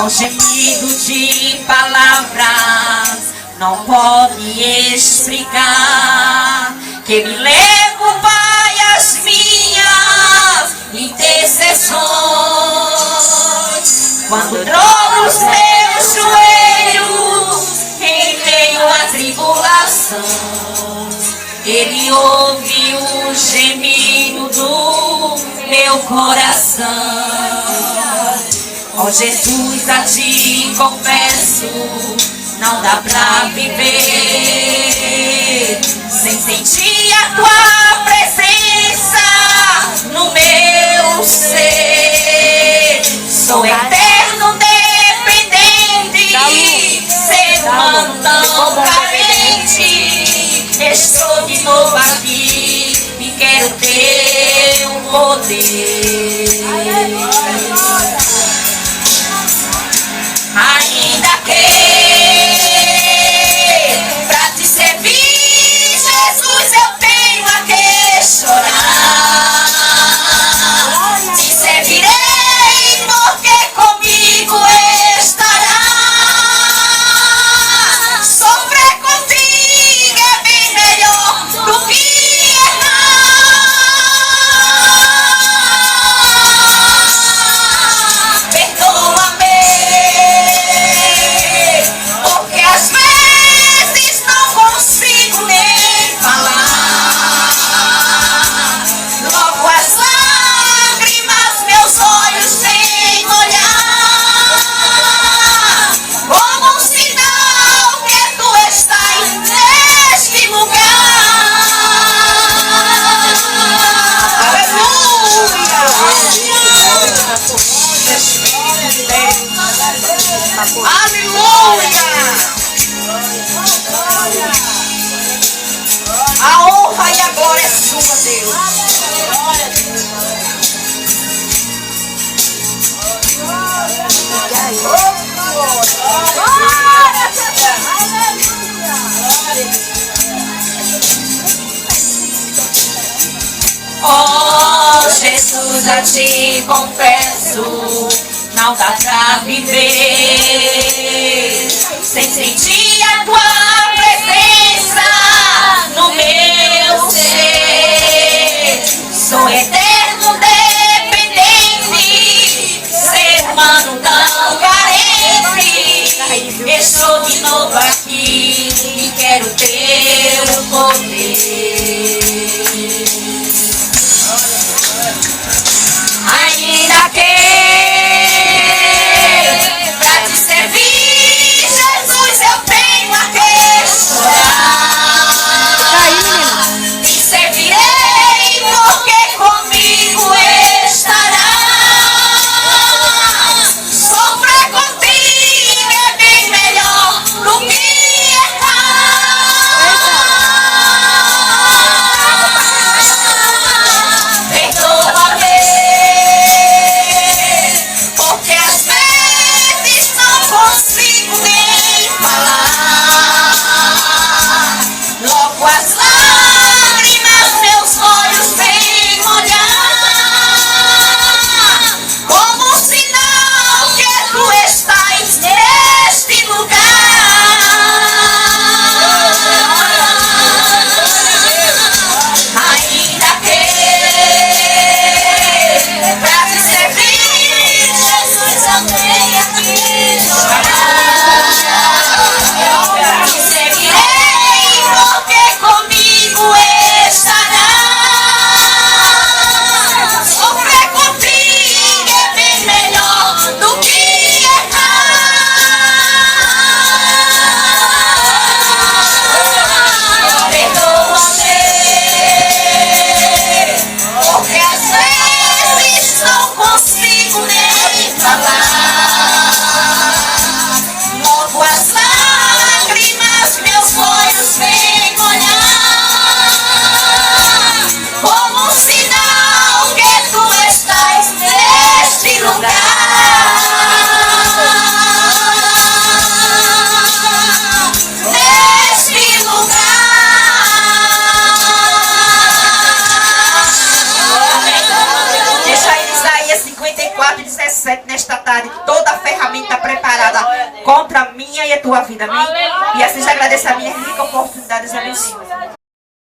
com gemido de palavras não pode explicar, que me levo, Pai, às minhas intercessões. Quando dobro os meus joelhos em meio à tribulação, Ele ouve o gemido do meu coração. Ó Jesus, a Ti confesso, não dá pra viver sem sentir a Tua presença no meu ser. Sou eterno dependente, ser humano tão carente. Estou de novo aqui e quero ter um poder. Ainda que pra te servir, Jesus, eu tenho a que chorar. Te servirei porque comigo estará. Sofrer contigo é bem melhor do que errar. Perdoa-me, porque às vezes não consigo nem falar. Logo as lágrimas meus olhos sem olhar, como um sinal que Tu estás neste lugar. Aleluia! Aleluia! A honra e a glória é sua, Deus. Oh, Jesus, a Ti confesso, não dá pra viver sem sentir a Tua presença no meu ser. Sou eterno dependente, ser humano tão carente. Estou de novo aqui e quero ter o poder. Ainda que pra te servir, Jesus, eu tenho a que está preparada contra a minha e a tua vida, amém? E assim já agradeço a minha rica oportunidade, abençoe.